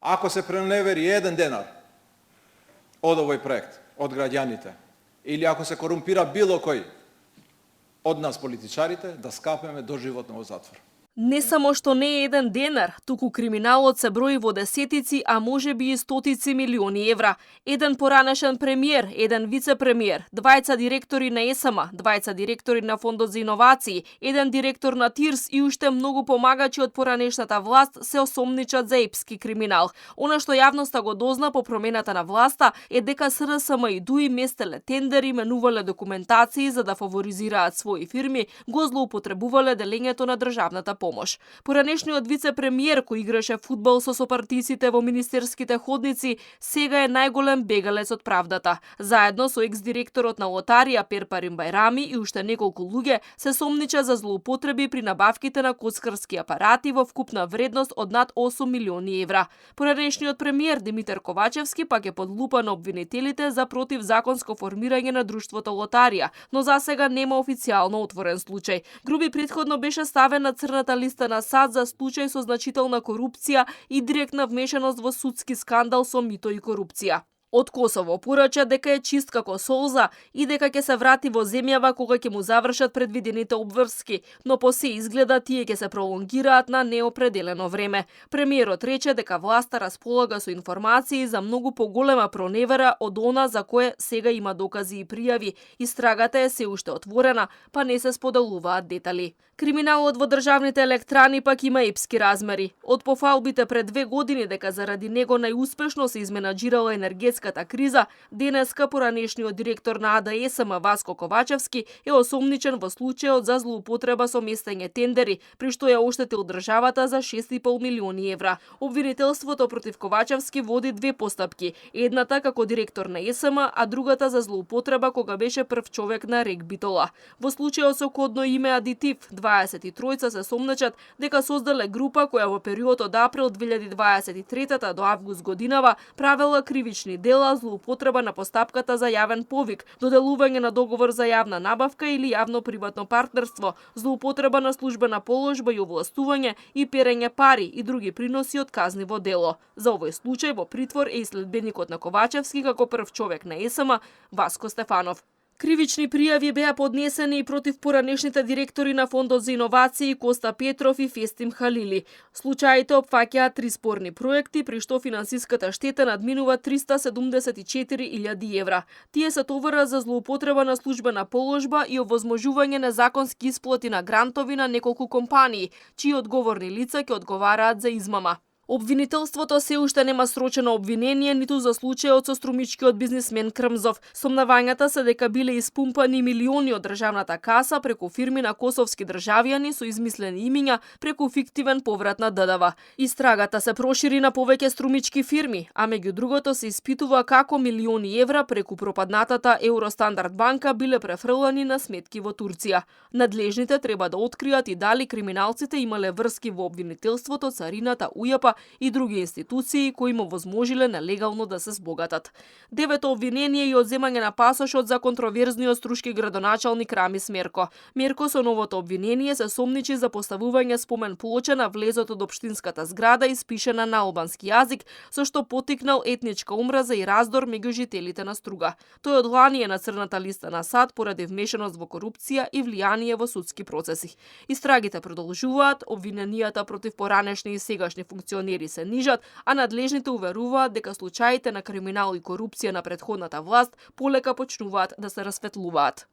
Ако се преневери 1 денар од овој проект, од граѓаните, или ако се корумпира било кој од нас политичарите, да скапеме доживотно во затвор. Не само што не е 1 денар, туку криминалот се брои во десетици, а можеби и стотици милиони евра. Еден поранешен премиер, еден вице-премиер, двајца директори на ЕСМ, двајца директори на Фондот за иновации, еден директор на ТИРС и уште многу помагачи од поранешната власт се осомничат за епски криминал. Она што јавноста го дозна по промената на власта е дека СРСМ и ДУИ местеле тендери, менувале документации за да фаворизираат своји фирми, го злоупотребувале делењето на државната помош. Поранешниот вице-премиер кој играше фудбал со сопартисите во министерските ходници, сега е најголем бегалец од правдата. Заедно со екс-директорот на лотарија Перпарин Бајрами и уште неколку луѓе се сомнича за злоупотреби при набавките на коцкарски апарати во вкупна вредност од над 8 милиони евра. Поранешниот премиер Димитар Ковачевски пак е под лупа на обвинителите за противзаконско формирање на друштвото лотарија, но засега нема официјално отворен случај. Груби претходно беше ставен на црната листа на САД за случај со значителна корупција и директна вмешаност во судски скандал со мито и корупција. Од Косово порача дека е чист како солза и дека ќе се врати во земјава кога ќе му завршат предвидените обврски, но по се изгледа тие ќе се пролонгираат на неопределено време. Премиерот рече дека власта располага со информации за многу поголема проневера од она за кое сега има докази и пријави. Истрагата е се уште отворена, па не се споделуваат детали. Криминалот во државните електрани пак има епски размери. Од пофалбите пред 2 години дека заради него најуспешно се изменаџирала енергетската криза, денеска поранешниот директор на АДСМ Васко Ковачевски е осомничен во случајот за злоупотреба со местење тендери, при што ја оштетил државата за 6,5 милиони евра. Обвинителството против Ковачевски води 2 постапки, едната како директор на ЕСМ, а другата за злоупотреба кога беше прв човек на РЕК Битола. Во случајот со кодно име Адитив, 23 се сомнечат дека создале група која во период од април 2023 до август годинава правела кривични дела, злоупотреба на постапката за јавен повик, доделување на договор за јавна набавка или јавно-приватно партнерство, злоупотреба на службена положба и овластување и перење пари и други приноси од казниво дело. За овој случај во притвор е и следбеникот на Ковачевски како прв човек на ЕСМ Васко Стефанов. Кривични пријави беа поднесени и против поранешните директори на Фондот за иновации Коста Петров и Фестим Халили. Случаите опфаќаат 3 спорни проекти, при што финансиската штета надминува 374.000 евра. Тие се товара за злоупотреба на службена положба и овозможување незаконски исплати на грантови на неколку компании, чии одговорни лица ќе одговараат за измама. Обвинителството се уште нема срочено обвинение ниту за случајот со струмичкиот бизнисмен Крмзов. Сомнавањата се дека биле испумпани милиони од државната каса преку фирми на косовски државјани со измислени имиња преку фиктивен поврат на ДДВ. Истрагата се прошири на повеќе струмички фирми, а меѓу другото се испитува како милиони евра преку пропаднатата Евростандард банка биле префрлани на сметки во Турција. Надлежните треба да откријат и дали криминалците имале врски во обвинителството, царината, УЈП и други институции кои му возможиле нелегално да се збогатат. Девето обвинение и одземање на пасошот за контроверзниот струшки градоначалник Рамис Мерко. Мерко со новото обвинение се сомничи за поставување спомен плоча на влезот од општинската зграда испишена на албански јазик, со што потикнал етничка омраза и раздор меѓу жителите на Струга. Тој од лани е на црната листа на САД поради вмешаност во корупција и влијание во судски процеси. Истрагите продолжуваат, обвиненијата против поранешни и сегашни функционери се нижат, а надлежните уверуваат дека случаите на криминал и корупција на претходната власт полека почнуваат да се расветлуваат.